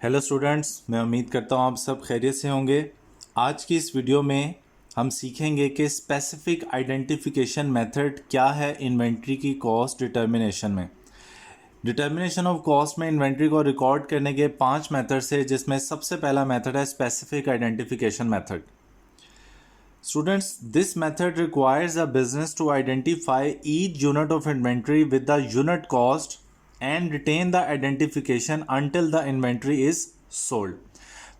Hello students, मैं उम्मीद करता हूँ आप सब खैरियत से होंगे। आज की इस वीडियो में हम सीखेंगे कि स्पेसिफिक आइडेंटिफिकेशन मेथड क्या है इन्वेंट्री की कॉस्ट डिटर्मिनेशन में। डिटर्मिनेशन ऑफ कॉस्ट में इन्वेंट्री को रिकॉर्ड करने के 5 मेथड्स है, जिसमें सबसे पहला मेथड है specific identification method. Students, this method requires a business to identify each unit of inventory with the unit cost and retain the identification until the inventory is sold.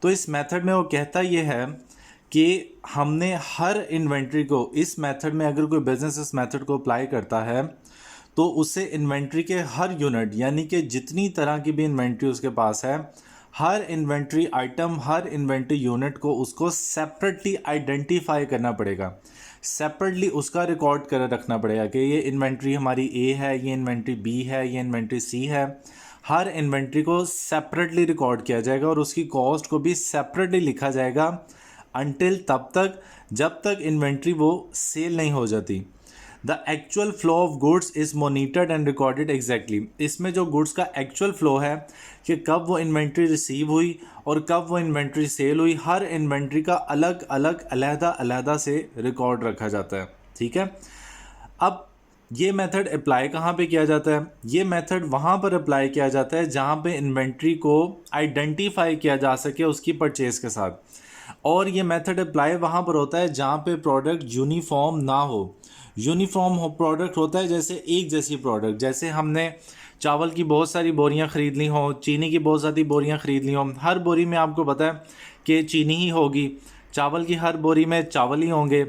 तो इस method में वो कहता ये है कि हमने हर इन्वेंट्री को, इस मेथड में अगर कोई बिजनेस इस मेथड को अप्लाई करता है तो उससे इन्वेंट्री के हर यूनिट, यानी कि जितनी तरह की भी इन्वेंट्री उसके पास है, हर इन्वेंट्री आइटम, हर इन्वेंट्री यूनिट को उसको सेपरेटली आइडेंटिफाई करना पड़ेगा, सेपरेटली उसका रिकॉर्ड कर रखना पड़ेगा कि ये इन्वेंट्री हमारी ए है, ये इन्वेंट्री बी है, ये इन्वेंट्री सी है। हर इन्वेंट्री को सेपरेटली रिकॉर्ड किया जाएगा और उसकी कॉस्ट को भी सेपरेटली लिखा जाएगा अनटिल तब तक जब तक इन्वेंट्री वो सेल नहीं हो जाती। The actual flow of goods is monitored and recorded exactly. इसमें जो गुड्स का एक्चुअल फ्लो है कि कब वो इन्वेंट्री रिसीव हुई और कब वो इन्वेंट्री सेल हुई, हर इन्वेंट्री का अलग अलग अलहदा से रिकॉर्ड रखा जाता है। ठीक है, अब ये मेथड अप्लाई कहाँ पे किया जाता है? ये मेथड वहाँ पर अप्लाई किया जाता है जहाँ पे इन्वेंट्री को आइडेंटिफाई किया जा सके उसकी परचेज के साथ, और ये मेथड अप्लाई वहाँ पर होता है जहाँ पे प्रोडक्ट यूनिफॉर्म ना हो। यूनिफॉर्म प्रोडक्ट होता है जैसे एक जैसी प्रोडक्ट, जैसे हमने चावल की बहुत सारी बोरियां ख़रीद ली हों, चीनी की बहुत सारी बोरियां ख़रीद ली हों, हर बोरी में आपको पता है कि चीनी ही होगी, चावल की हर बोरी में चावल ही होंगे।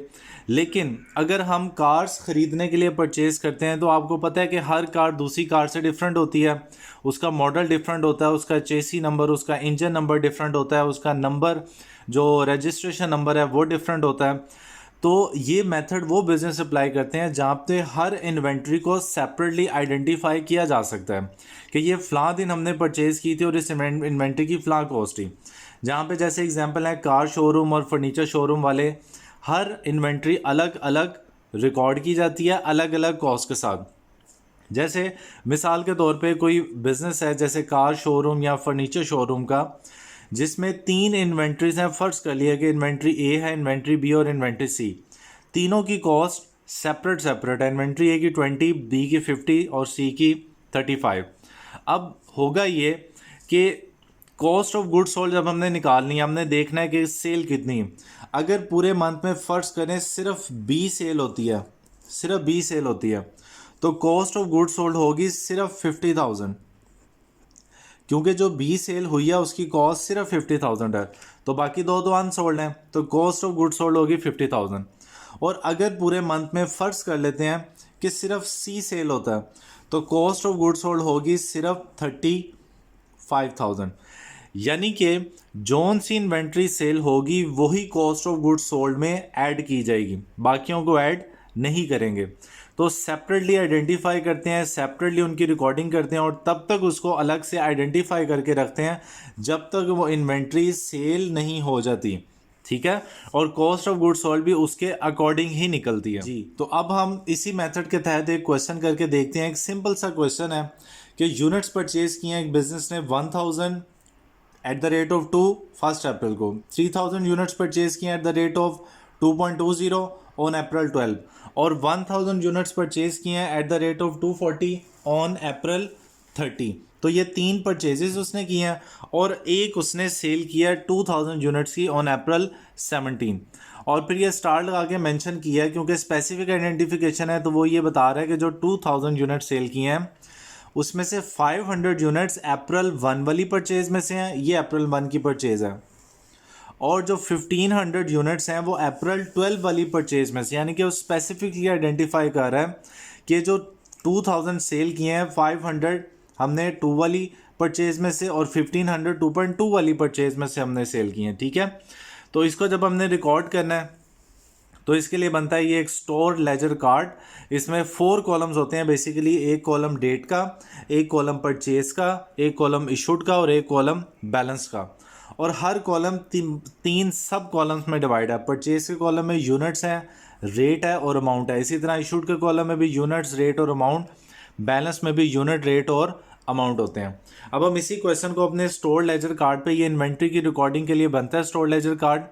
लेकिन अगर हम कार्स ख़रीदने के लिए परचेज़ करते हैं तो आपको पता है कि हर कार दूसरी कार से डिफरेंट होती है, उसका मॉडल डिफरेंट होता है, उसका चेसी नंबर, उसका इंजन नंबर डिफरेंट होता है, उसका नंबर जो रजिस्ट्रेशन नंबर है वो डिफरेंट होता है। तो ये मेथड वो बिजनेस अप्लाई करते हैं जहाँ पे हर इन्वेंट्री को सेपरेटली आइडेंटिफाई किया जा सकता है कि ये फ़लाँ दिन हमने परचेज़ की थी और इस इन्वेंट्री की फ़लाँ कॉस्ट थी। जहाँ पे जैसे एग्जांपल है कार शोरूम और फर्नीचर शोरूम वाले, हर इन्वेंट्री अलग अलग रिकॉर्ड की जाती है अलग अलग कॉस्ट के साथ। जैसे मिसाल के तौर पे कोई बिज़नेस है जैसे कार शोरूम या फर्नीचर शोरूम का, जिसमें 3 इन्वेंट्रीज हैं। फ़र्ज कर लिया कि इन्वेंट्री ए है, इन्वेंट्री बी और इन्वेंट्री सी। तीनों की कॉस्ट सेपरेट है। इन्वेंट्री ए की 20, बी की 50 और सी की 35। अब होगा ये कि कॉस्ट ऑफ गुड्स सोल्ड जब हमने निकालनी है, हमने देखना है कि सेल कितनी है। अगर पूरे मंथ में फ़र्ज करें सिर्फ बी सेल होती है, सिर्फ बी सेल होती है, तो कॉस्ट ऑफ गुड्स सोल्ड होगी सिर्फ 50,000, क्योंकि जो बी सेल हुई है उसकी कॉस्ट सिर्फ 50,000 है, तो बाकी दो तो अनसोल्ड हैं, तो कॉस्ट ऑफ गुड्स सोल्ड होगी 50,000। और अगर पूरे मंथ में फ़र्ज कर लेते हैं कि सिर्फ सी सेल होता है, तो कॉस्ट ऑफ गुड्स सोल्ड होगी सिर्फ 35,000। यानी कि जोन सी इन्वेंट्री सेल होगी वही कॉस्ट ऑफ गुड्स सोल्ड में ऐड की जाएगी, बाकियों को ऐड नहीं करेंगे। तो सेपरेटली आइडेंटिफाई करते हैं, सेपरेटली उनकी रिकॉर्डिंग करते हैं और तब तक उसको अलग से आइडेंटिफाई करके रखते हैं जब तक वो इन्वेंट्री सेल नहीं हो जाती। ठीक है, और कॉस्ट ऑफ गुड्स सोल्ड भी उसके अकॉर्डिंग ही निकलती है जी। तो अब हम इसी मेथड के तहत एक क्वेश्चन करके देखते हैं। एक सिंपल सा क्वेश्चन है कि यूनिट्स परचेज किए हैं एक बिजनेस ने 1000 at the rate of 2 first April को, 3000 यूनिट्स परचेज किए at the rate of 2.20 on April 12, और 1000 यूनिट्स परचेज किए हैं at the rate of 240 on April 30। तो ये 3 परचेजेस उसने किए हैं और एक उसने सेल किया 2000 यूनिट्स की ऑन अप्रैल 17। और फिर ये स्टार लगा के मेंशन किया है क्योंकि स्पेसिफिक आइडेंटिफिकेशन है, तो वो ये बता रहा है कि जो 2000 यूनिट सेल किए हैं उसमें से 500 यूनिट्स अप्रैल 1 वाली परचेज में से हैं, ये अप्रैल 1 की परचेज है, और जो 1500 यूनिट्स हैं वो अप्रैल 12 वाली परचेज में से, यानी कि वो स्पेसिफिकली आइडेंटिफाई कर रहा है कि जो 2000 सेल किए हैं 500 हमने 2 वाली परचेज में से और 1500 2.2 वाली परचेज में से हमने सेल किए हैं। ठीक है, तो इसको जब हमने रिकॉर्ड करना है तो इसके लिए बनता है ये एक स्टोर लेजर कार्ड। इसमें 4 कॉलम्स होते हैं बेसिकली, एक कॉलम डेट का, एक कॉलम परचेज का, एक कॉलम इशूड का और एक कॉलम बैलेंस का। और हर कॉलम 3 सब कॉलम्स में डिवाइड है। परचेज के कॉलम में यूनिट्स हैं, रेट है और अमाउंट है। इसी तरह इशूड के कॉलम में भी यूनिट्स, रेट और अमाउंट, बैलेंस में भी यूनिट, रेट और अमाउंट होते हैं। अब हम इसी क्वेश्चन को अपने स्टोर लेजर कार्ड पे, ये इन्वेंट्री की रिकॉर्डिंग के लिए बनता है स्टोर लेजर कार्ड,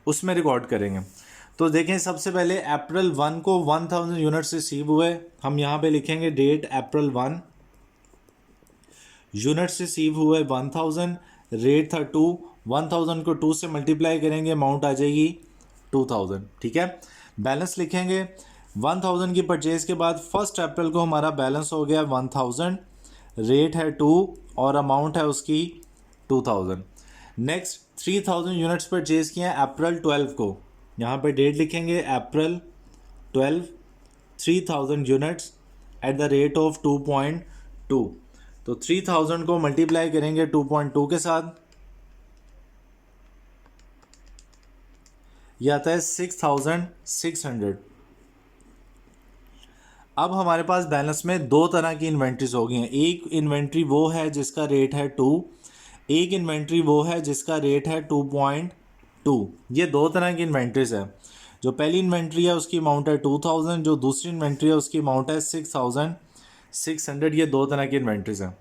उसमें रिकॉर्ड करेंगे। तो देखें सबसे पहले अप्रैल 1 को 1000 यूनिट्स रिसीव हुए, हम यहाँ पे लिखेंगे डेट अप्रैल 1, यूनिट्स रिसीव हुए 1000, रेट था 2, 1000 को 2 से मल्टीप्लाई करेंगे, अमाउंट आ जाएगी 2000। ठीक है, बैलेंस लिखेंगे 1000 की परचेज के बाद 1 अप्रैल को हमारा बैलेंस हो गया 1000, रेट है 2 और अमाउंट है उसकी 2000। नेक्स्ट 3000 यूनिट्स परचेज किए हैं अप्रैल 12 को, यहाँ पे डेट लिखेंगे अप्रैल 12, 3000 units at the rate of 2.2। तो 3000 को मल्टीप्लाई करेंगे 2.2 के साथ, यह आता है 6600। अब हमारे पास बैलेंस में दो तरह की इन्वेंट्रीज हो गई हैं। एक इन्वेंट्री वो है जिसका रेट है 2, एक इन्वेंट्री वो है जिसका रेट है 2.2। ये दो तरह की इन्वेंट्रीज है। जो पहली इन्वेंट्री है उसकी अमाउंट है 2000, जो दूसरी इन्वेंट्री है उसकी अमाउंट है 6600। ये दो तरह की इन्वेंट्रीज हैं।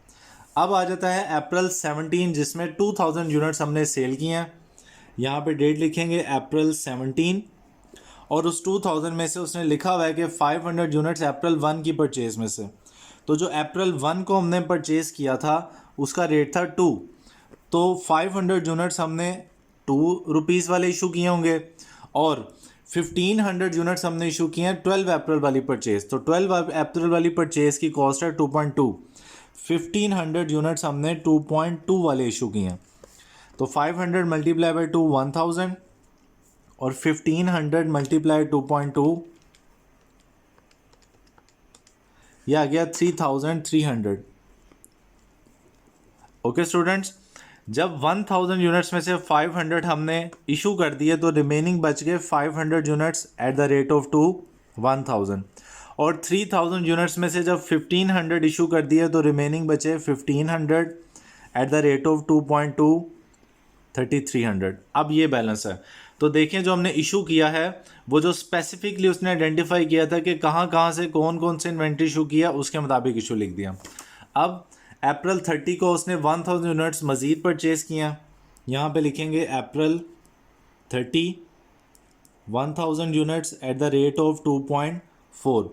अब आ जाता है अप्रैल 17 जिसमें 2000 यूनिट्स हमने सेल किए हैं, यहाँ पे डेट लिखेंगे अप्रैल 17 और उस 2000 में से उसने लिखा हुआ है कि 500 यूनिट्स अप्रैल 1 की परचेज़ में से। तो जो अप्रैल 1 को हमने परचेज़ किया था उसका रेट था 2, तो 500 यूनिट्स हमने 2 रुपीज़ वाले इशू किए होंगे और 1500 यूनिट्स हमने इशू किए हैं 12 अप्रैल वाली परचेज़। तो 12 अप्रैल वाली परचेज़ की कॉस्ट है 2.2, 1500 यूनिट्स हमने 2.2 वाले इशू किए हैं। तो 500 मल्टीप्लाई बाई 2 1000 और 1500 मल्टीप्लाई 2.2 यह आ गया 3300। ओके स्टूडेंट्स, जब 1000 यूनिट्स में से 500 हमने इशू कर दिए तो रिमेनिंग बच गए 500 units at the rate of 1000 और 3000 यूनिट्स में से जब 1500 इशू कर दिए तो रिमेनिंग बचे 1500 एट द रेट ऑफ 2.2 3300। अब ये बैलेंस है। तो देखें जो हमने इशू किया है वो जो स्पेसिफिकली उसने आइडेंटिफाई किया था कि कहाँ कहाँ से कौन कौन से इन्वेंट्री इशू किया उसके मुताबिक इशू लिख दिया। अब अप्रैल 30 को उसने 1000 यूनिट्स मज़ीद परचेज़ किया, यहाँ पे लिखेंगे अप्रैल 30 1000 units at the rate of 2.4,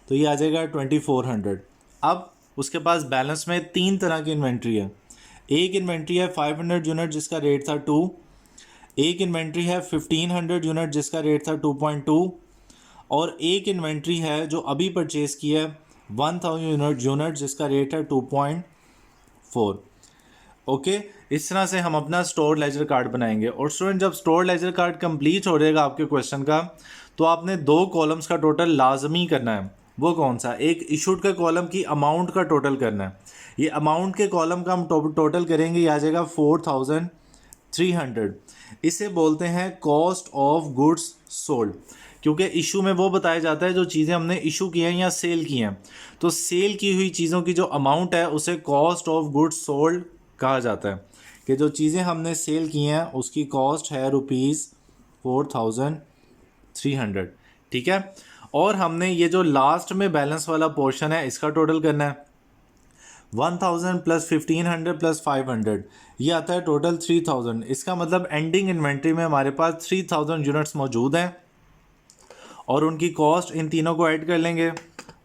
तो ये आ जाएगा 2400। अब उसके पास बैलेंस में 3 तरह की इन्वेंट्री है। एक इन्वेंट्री है 500 यूनिट जिसका रेट था 2, एक इन्वेंट्री है 1500 यूनिट जिसका रेट था 2.2 और एक इन्वेंट्री है जो अभी परचेज़ की है 1000 यूनिट जिसका रेट है 2.4। ओके, इस तरह से हम अपना स्टोर लेजर कार्ड बनाएंगे। और स्टूडेंट जब स्टोर लेजर कार्ड कंप्लीट हो जाएगा आपके क्वेश्चन का तो आपने 2 कॉलम्स का टोटल लाजमी करना है। वो कौन सा? एक इशूड का कॉलम की अमाउंट का टोटल करना है। ये अमाउंट के कॉलम का हम टोटल करेंगे, ये आ जाएगा 4300। इसे बोलते हैं कॉस्ट ऑफ गुड्स सोल्ड, क्योंकि इशू में वो बताया जाता है जो चीज़ें हमने इशू की हैं या सेल की हैं। तो सेल की हुई चीज़ों की जो अमाउंट है उसे कॉस्ट ऑफ गुड्स सोल्ड कहा जाता है, कि जो चीज़ें हमने सेल की हैं उसकी कॉस्ट है ₹4300। ठीक है, और हमने ये जो लास्ट में बैलेंस वाला पोर्शन है इसका टोटल करना है। 1000 प्लस 1500 प्लस 500 ये आता है टोटल 3000। इसका मतलब एंडिंग इन्वेंट्री में हमारे पास 3000 यूनिट्स मौजूद हैं और उनकी कॉस्ट इन तीनों को ऐड कर लेंगे।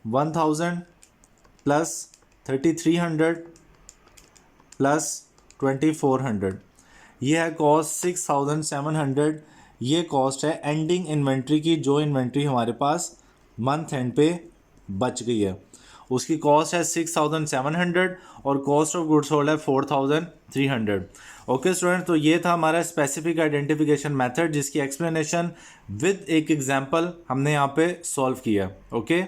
1000 प्लस 3300 प्लस 2400, ये है कॉस्ट 6700। ये कॉस्ट है एंडिंग इन्वेंट्री की, जो इन्वेंट्री हमारे पास मंथ एंड पे बच गई है उसकी कॉस्ट है 6700 और कॉस्ट ऑफ गुड्स सोल्ड है 4300। ओके स्टूडेंट, तो ये था हमारा स्पेसिफिक आइडेंटिफिकेशन मेथड जिसकी एक्सप्लेनेशन विद एक एग्जांपल हमने यहाँ पे सॉल्व किया। ओके।